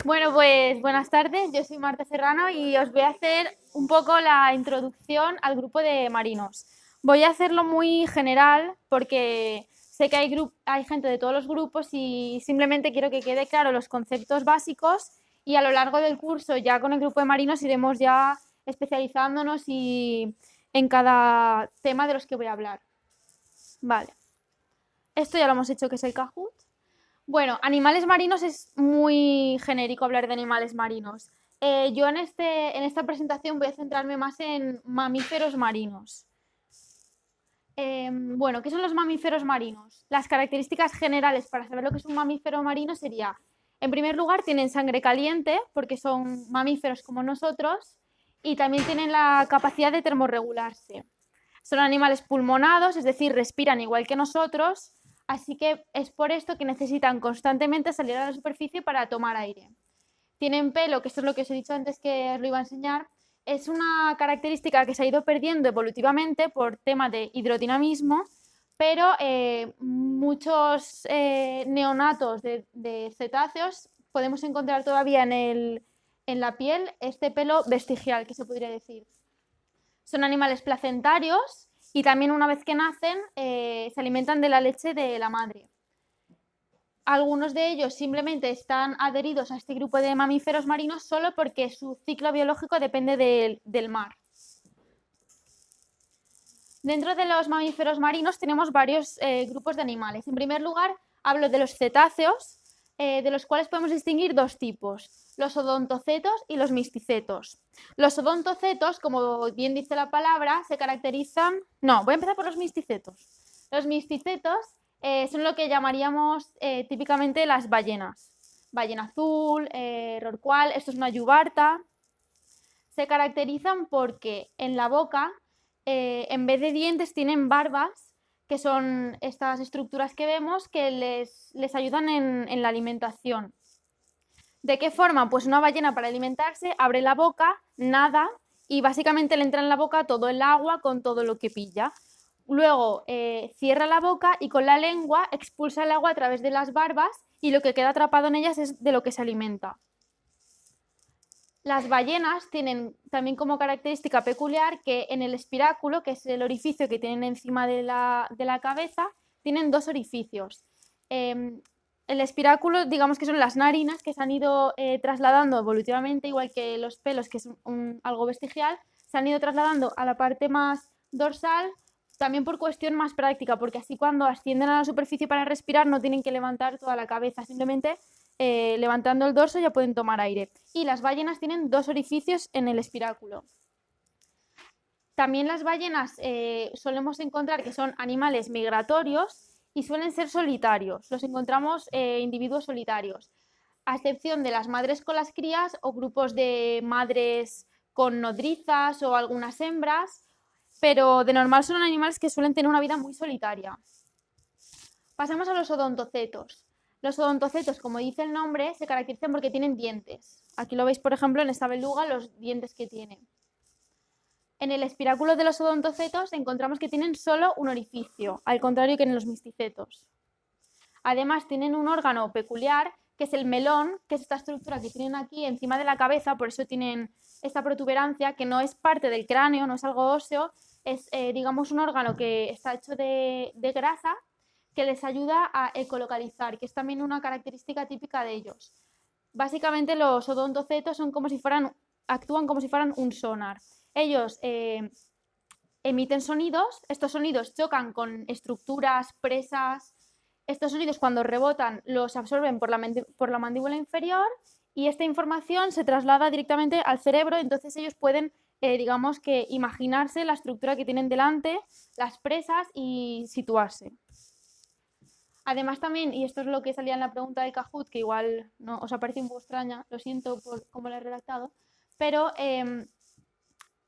Bueno, pues buenas tardes, yo soy Marta Serrano y os voy a hacer un poco la introducción al grupo de marinos. Voy a hacerlo muy general porque sé que hay gente de todos los grupos y simplemente quiero que quede claro los conceptos básicos y a lo largo del curso ya con el grupo de marinos iremos ya especializándonos en cada tema de los que voy a hablar. Vale, esto ya lo hemos hecho, que es el Kahoot. Bueno, animales marinos es muy genérico hablar de animales marinos. Yo en esta presentación voy a centrarme más en mamíferos marinos. Bueno, ¿qué son los mamíferos marinos? Las características generales para saber lo que es un mamífero marino sería, en primer lugar, tienen sangre caliente porque son mamíferos como nosotros y también tienen la capacidad de termorregularse. Son animales pulmonados, es decir, respiran igual que nosotros. Así que es por esto que necesitan constantemente salir a la superficie para tomar aire. Tienen pelo, que esto es lo que os he dicho antes que os lo iba a enseñar, es una característica que se ha ido perdiendo evolutivamente por tema de hidrodinamismo, pero muchos neonatos de cetáceos podemos encontrar todavía en la piel este pelo vestigial, que se podría decir. Son animales placentarios y también una vez que nacen se alimentan de la leche de la madre. Algunos de ellos simplemente están adheridos a este grupo de mamíferos marinos solo porque su ciclo biológico depende del mar. Dentro de los mamíferos marinos tenemos varios grupos de animales. En primer lugar, hablo de los cetáceos, de los cuales podemos distinguir dos tipos, los odontocetos y los misticetos. Los odontocetos, como bien dice la palabra, se caracterizan... No, voy a empezar por los misticetos. Los misticetos son lo que llamaríamos típicamente las ballenas. Ballena azul, rorcual, esto es una yubarta. Se caracterizan porque en la boca, en vez de dientes, tienen barbas, que son estas estructuras que vemos que les ayudan en la alimentación. ¿De qué forma? Pues una ballena para alimentarse abre la boca, nada y básicamente le entra en la boca todo el agua con todo lo que pilla. Luego cierra la boca y con la lengua expulsa el agua a través de las barbas y lo que queda atrapado en ellas es de lo que se alimenta. Las ballenas tienen también como característica peculiar que en el espiráculo, que es el orificio que tienen encima de la cabeza, tienen dos orificios. El espiráculo, digamos que son las narinas que se han ido trasladando evolutivamente, igual que los pelos, que es algo vestigial, se han ido trasladando a la parte más dorsal, también por cuestión más práctica, porque así cuando ascienden a la superficie para respirar no tienen que levantar toda la cabeza, simplemente levantando el dorso ya pueden tomar aire. Y las ballenas tienen dos orificios en el espiráculo. También las ballenas solemos encontrar que son animales migratorios y suelen ser solitarios. Los encontramos individuos solitarios, a excepción de las madres con las crías o grupos de madres con nodrizas o algunas hembras, pero de normal son animales que suelen tener una vida muy solitaria. Pasamos a los odontocetos. Los odontocetos, como dice el nombre, se caracterizan porque tienen dientes. Aquí lo veis, por ejemplo, en esta beluga, los dientes que tienen. En el espiráculo de los odontocetos encontramos que tienen solo un orificio, al contrario que en los misticetos. Además, tienen un órgano peculiar, que es el melón, que es esta estructura que tienen aquí encima de la cabeza, por eso tienen esta protuberancia, que no es parte del cráneo, no es algo óseo, es, digamos, un órgano que está hecho de grasa, que les ayuda a ecolocalizar, que es también una característica típica de ellos. Básicamente los odontocetos actúan como si fueran un sonar. Ellos emiten sonidos, estos sonidos chocan con estructuras, presas, estos sonidos cuando rebotan los absorben por la mandíbula inferior y esta información se traslada directamente al cerebro, entonces ellos pueden, digamos que, imaginarse la estructura que tienen delante, las presas y situarse. Además también, y esto es lo que salía en la pregunta del Kahoot, que igual no os ha parecido un poco extraña, lo siento por cómo la he redactado, pero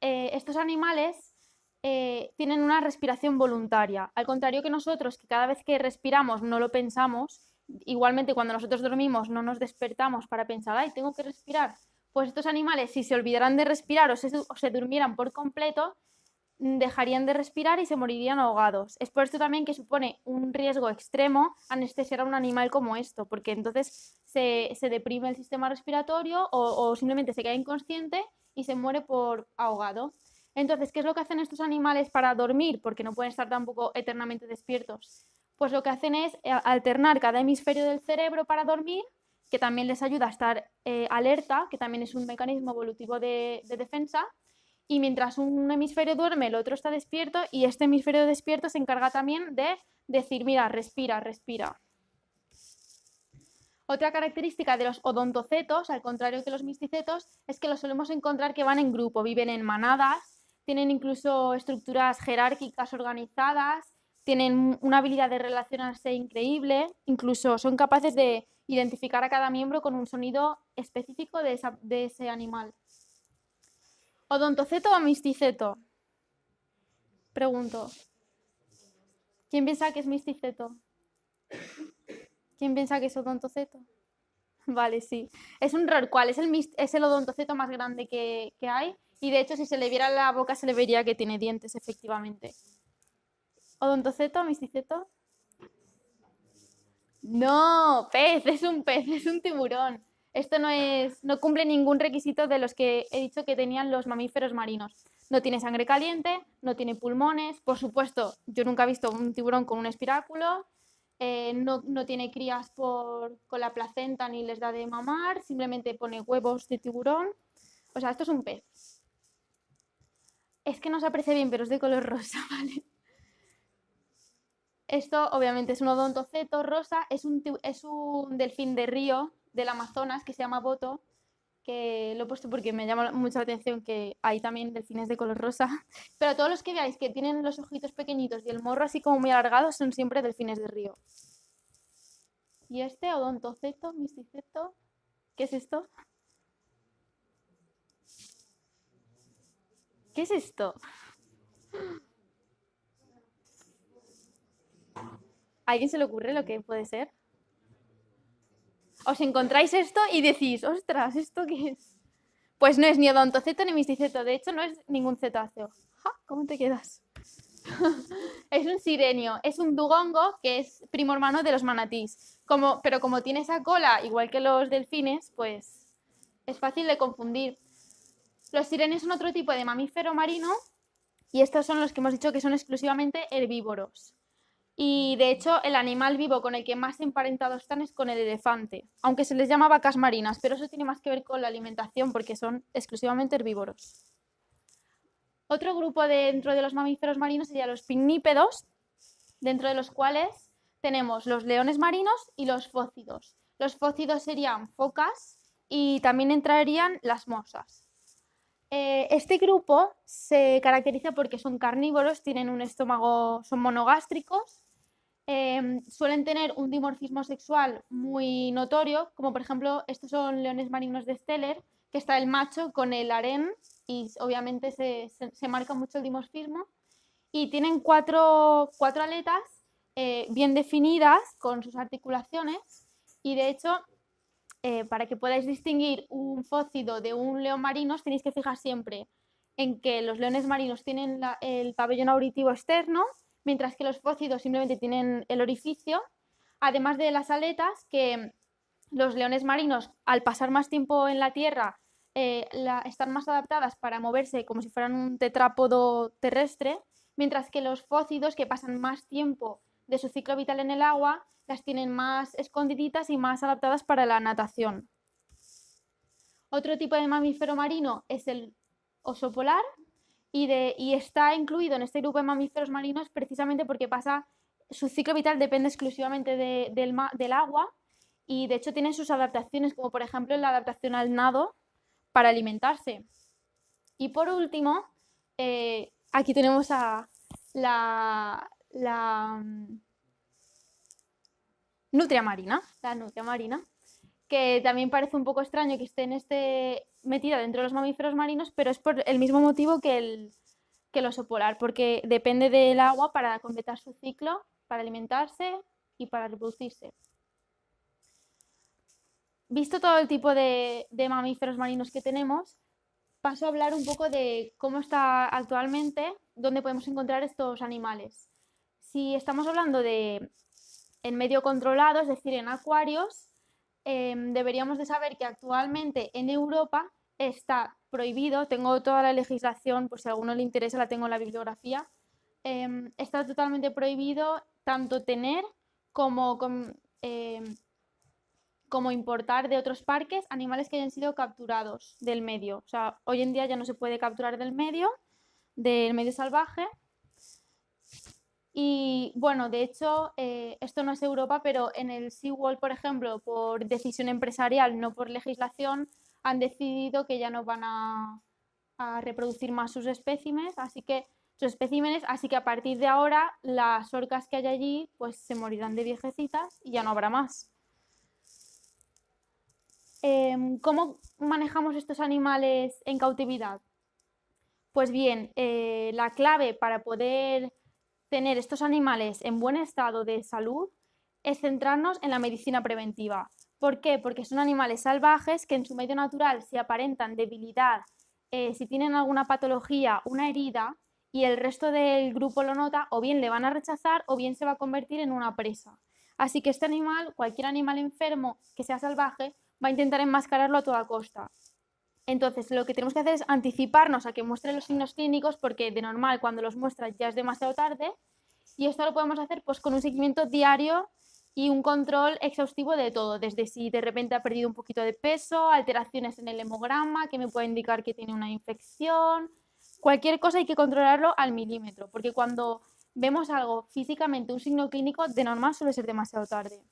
estos animales tienen una respiración voluntaria, al contrario que nosotros, que cada vez que respiramos no lo pensamos, igualmente cuando nosotros dormimos no nos despertamos para pensar, ay, tengo que respirar, pues estos animales si se olvidaran de respirar o se durmieran por completo, dejarían de respirar y se morirían ahogados. Es por esto también que supone un riesgo extremo anestesiar a un animal como esto, porque entonces se deprime el sistema respiratorio o simplemente se queda inconsciente y se muere por ahogado. Entonces, ¿qué es lo que hacen estos animales para dormir? Porque no pueden estar tampoco eternamente despiertos. Pues lo que hacen es alternar cada hemisferio del cerebro para dormir, que también les ayuda a estar alerta, que también es un mecanismo evolutivo de defensa, y mientras un hemisferio duerme, el otro está despierto y este hemisferio despierto se encarga también de decir, mira, respira, respira. Otra característica de los odontocetos, al contrario que los misticetos, es que los solemos encontrar que van en grupo, viven en manadas, tienen incluso estructuras jerárquicas organizadas, tienen una habilidad de relacionarse increíble, incluso son capaces de identificar a cada miembro con un sonido específico de ese animal. ¿Odontoceto o misticeto? Pregunto. ¿Quién piensa que es misticeto? ¿Quién piensa que es odontoceto? Vale, sí. Es un rorcual, es el odontoceto más grande que hay. Y de hecho, si se le viera la boca, se le vería que tiene dientes, efectivamente. ¿Odontoceto, misticeto? No, pez, es un tiburón. Esto no cumple ningún requisito de los que he dicho que tenían los mamíferos marinos. No tiene sangre caliente, no tiene pulmones, por supuesto, yo nunca he visto un tiburón con un espiráculo, no tiene crías con la placenta ni les da de mamar, simplemente pone huevos de tiburón. O sea, esto es un pez. Es que no se aprecia bien, pero es de color rosa, ¿vale? Esto obviamente es un odontoceto rosa, es un delfín de río del Amazonas que se llama boto, que lo he puesto porque me llama mucho la atención que hay también delfines de color rosa. Pero todos los que veáis que tienen los ojitos pequeñitos y el morro así como muy alargado son siempre delfines de río. Y este odontoceto, misticeto, ¿qué es esto? ¿Qué es esto? ¿A alguien se le ocurre lo que puede ser? Os encontráis esto y decís, ostras, ¿esto qué es? Pues no es ni odontoceto ni misticeto, de hecho no es ningún cetáceo. ¡Ja! ¿Cómo te quedas? Es un sirenio, es un dugongo que es primo hermano de los manatís. Pero como tiene esa cola, igual que los delfines, pues es fácil de confundir. Los sirenios son otro tipo de mamífero marino y estos son los que hemos dicho que son exclusivamente herbívoros. Y de hecho, el animal vivo con el que más emparentados están es con el elefante, aunque se les llama vacas marinas, pero eso tiene más que ver con la alimentación porque son exclusivamente herbívoros. Otro grupo dentro de los mamíferos marinos serían los pinnípedos, dentro de los cuales tenemos los leones marinos y los fócidos. Los fócidos serían focas y también entrarían las mosas. Este grupo se caracteriza porque son carnívoros, tienen un estómago, son monogástricos, suelen tener un dimorfismo sexual muy notorio, como por ejemplo estos son leones marinos de Steller, que está el macho con el harén y obviamente se marca mucho el dimorfismo. Y tienen cuatro aletas bien definidas con sus articulaciones y de hecho para que podáis distinguir un fócido de un león marino os tenéis que fijar siempre en que los leones marinos tienen el pabellón auditivo externo, mientras que los fócidos simplemente tienen el orificio, además de las aletas que los leones marinos al pasar más tiempo en la tierra están más adaptadas para moverse como si fueran un tetrápodo terrestre, mientras que los fócidos, que pasan más tiempo de su ciclo vital en el agua, las tienen más escondiditas y más adaptadas para la natación. Otro tipo de mamífero marino es el oso polar y está incluido en este grupo de mamíferos marinos precisamente porque su ciclo vital depende exclusivamente del agua y de hecho tiene sus adaptaciones, como por ejemplo la adaptación al nado para alimentarse. Y por último, aquí tenemos a la nutria marina, que también parece un poco extraño que esté metida dentro de los mamíferos marinos, pero es por el mismo motivo que el oso polar, porque depende del agua para completar su ciclo, para alimentarse y para reproducirse. Visto todo el tipo de mamíferos marinos que tenemos, paso a hablar un poco de cómo está actualmente, dónde podemos encontrar estos animales. Si estamos hablando de en medio controlado, es decir, en acuarios, deberíamos de saber que actualmente en Europa está prohibido, tengo toda la legislación, por si a alguno le interesa, la tengo en la bibliografía, está totalmente prohibido tanto tener como, como importar de otros parques animales que hayan sido capturados del medio. O sea, hoy en día ya no se puede capturar del medio salvaje. Y bueno, de hecho, esto no es Europa, pero en el SeaWorld, por ejemplo, por decisión empresarial, no por legislación, han decidido que ya no van a reproducir más sus especímenes, así que a partir de ahora las orcas que hay allí pues se morirán de viejecitas y ya no habrá más. ¿Cómo manejamos estos animales en cautividad? Pues bien, la clave para poder tener estos animales en buen estado de salud es centrarnos en la medicina preventiva. ¿Por qué? Porque son animales salvajes que en su medio natural, si aparentan debilidad, si tienen alguna patología, una herida, y el resto del grupo lo nota, o bien le van a rechazar o bien se va a convertir en una presa. Así que este animal, cualquier animal enfermo que sea salvaje, va a intentar enmascararlo a toda costa. Entonces, lo que tenemos que hacer es anticiparnos a que muestre los signos clínicos, porque de normal cuando los muestra ya es demasiado tarde, y esto lo podemos hacer pues con un seguimiento diario y un control exhaustivo de todo, desde si de repente ha perdido un poquito de peso, alteraciones en el hemograma que me puede indicar que tiene una infección, cualquier cosa hay que controlarlo al milímetro, porque cuando vemos algo físicamente, un signo clínico, de normal suele ser demasiado tarde.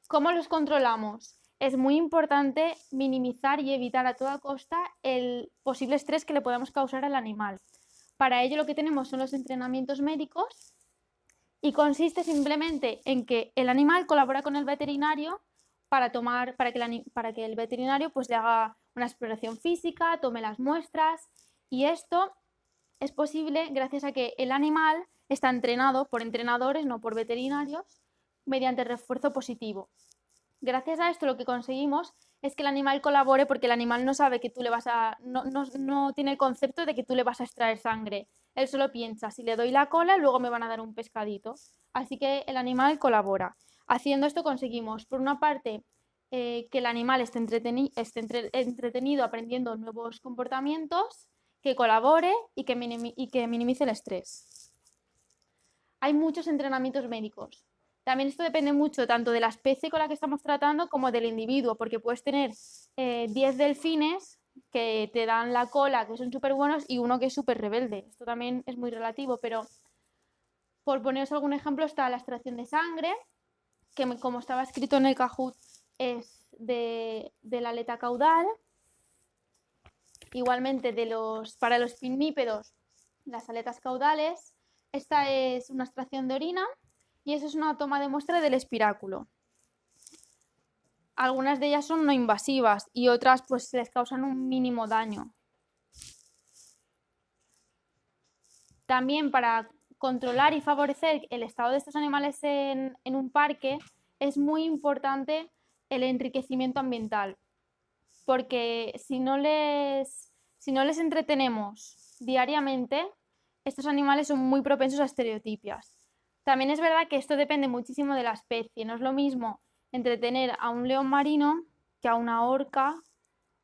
¿Cómo los controlamos? Es muy importante minimizar y evitar a toda costa el posible estrés que le podamos causar al animal. Para ello lo que tenemos son los entrenamientos médicos y consiste simplemente en que el animal colabora con el veterinario para que el veterinario pues le haga una exploración física, tome las muestras, y esto es posible gracias a que el animal está entrenado por entrenadores, no por veterinarios, mediante refuerzo positivo. Gracias a esto lo que conseguimos es que el animal colabore, porque el animal no sabe que tú le vas a... no tiene el concepto de que tú le vas a extraer sangre. Él solo piensa, si le doy la cola, luego me van a dar un pescadito. Así que el animal colabora. Haciendo esto conseguimos, por una parte, que el animal esté entretenido aprendiendo nuevos comportamientos, que colabore y que minimice el estrés. Hay muchos entrenamientos médicos. También esto depende mucho tanto de la especie con la que estamos tratando como del individuo, porque puedes tener 10 delfines que te dan la cola, que son súper buenos, y uno que es súper rebelde. Esto también es muy relativo, pero por poneros algún ejemplo está la extracción de sangre, que como estaba escrito en el Kahoot es de la aleta caudal. Igualmente para los pinnípedos, las aletas caudales. Esta es una extracción de orina y eso es una toma de muestra del espiráculo. Algunas de ellas son no invasivas y otras pues les causan un mínimo daño. También para controlar y favorecer el estado de estos animales en un parque es muy importante el enriquecimiento ambiental, porque si no les entretenemos diariamente, estos animales son muy propensos a estereotipias. También es verdad que esto depende muchísimo de la especie. No es lo mismo entretener a un león marino que a una orca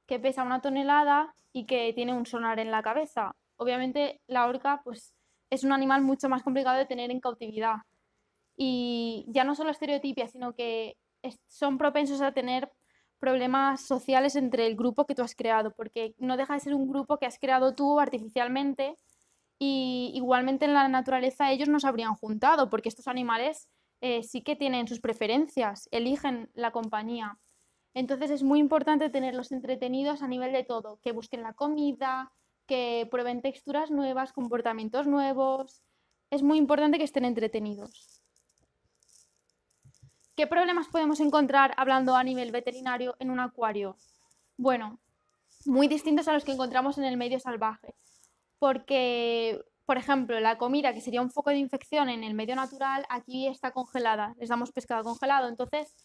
que pesa 1 tonelada y que tiene un sonar en la cabeza. Obviamente la orca pues, es un animal mucho más complicado de tener en cautividad. Y ya no solo estereotipias, sino que son propensos a tener problemas sociales entre el grupo que tú has creado, porque no deja de ser un grupo que has creado tú artificialmente, y igualmente en la naturaleza ellos no se habrían juntado, porque estos animales sí que tienen sus preferencias, eligen la compañía. Entonces es muy importante tenerlos entretenidos a nivel de todo, que busquen la comida, que prueben texturas nuevas, comportamientos nuevos. Es muy importante que estén entretenidos. ¿Qué problemas podemos encontrar hablando a nivel veterinario en un acuario? Bueno, muy distintos a los que encontramos en el medio salvaje, porque, por ejemplo, la comida, que sería un foco de infección en el medio natural, aquí está congelada, les damos pescado congelado, entonces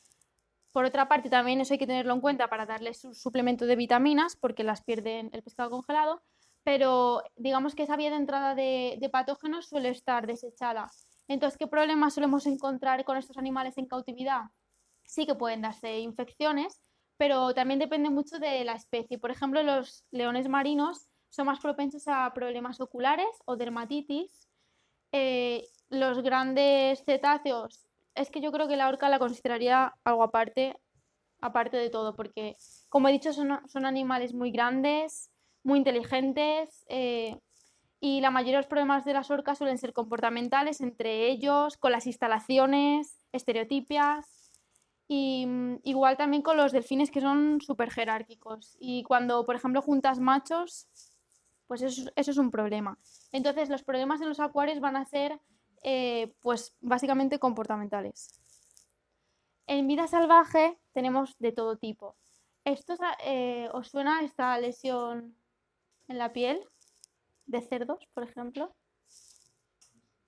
Por otra parte, también eso hay que tenerlo en cuenta para darles su suplemento de vitaminas, porque las pierden el pescado congelado, pero digamos que esa vía de entrada de patógenos suele estar desechada. Entonces, ¿qué problemas solemos encontrar con estos animales en cautividad? Sí que pueden darse infecciones, pero también depende mucho de la especie. Por ejemplo, los leones marinos son más propensos a problemas oculares o dermatitis. Los grandes cetáceos, es que yo creo que la orca la consideraría algo aparte, aparte de todo, porque como he dicho, son animales muy grandes, muy inteligentes, y la mayoría de los problemas de las orcas suelen ser comportamentales, entre ellos, con las instalaciones, estereotipias, y igual también con los delfines, que son súper jerárquicos. Y cuando, por ejemplo, juntas machos, pues eso es un problema. Entonces, los problemas en los acuarios van a ser, pues básicamente comportamentales. En vida salvaje tenemos de todo tipo. ¿Os suena esta lesión en la piel de cerdos, por ejemplo?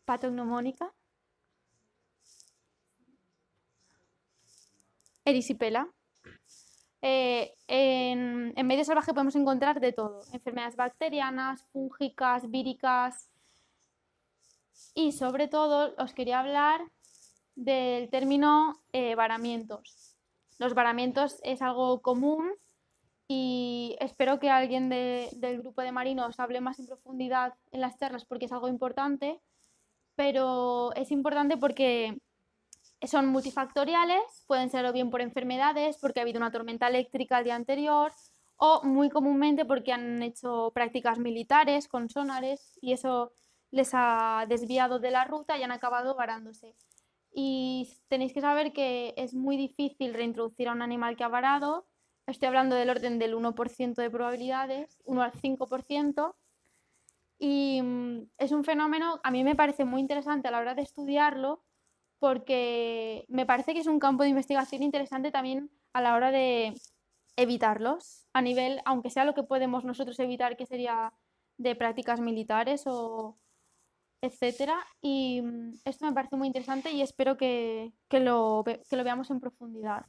Patognomónica, erisipela. En medio salvaje podemos encontrar de todo: enfermedades bacterianas, fúngicas, víricas, y sobre todo os quería hablar del término varamientos. Los varamientos es algo común y espero que alguien del grupo de marinos hable más en profundidad en las charlas, porque es algo importante, pero es importante porque son multifactoriales, pueden ser o bien por enfermedades, porque ha habido una tormenta eléctrica el día anterior, o muy comúnmente porque han hecho prácticas militares con sonares y eso les ha desviado de la ruta y han acabado varándose. Y tenéis que saber que es muy difícil reintroducir a un animal que ha varado. Estoy hablando del orden del 1% de probabilidades, 1 al 5%. Y es un fenómeno, a mí me parece muy interesante a la hora de estudiarlo, porque me parece que es un campo de investigación interesante también a la hora de evitarlos, a nivel, aunque sea lo que podemos nosotros evitar, que sería de prácticas militares o etcétera. Y esto me parece muy interesante y espero que lo veamos en profundidad.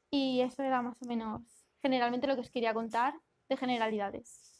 Y eso era más o menos generalmente lo que os quería contar de generalidades.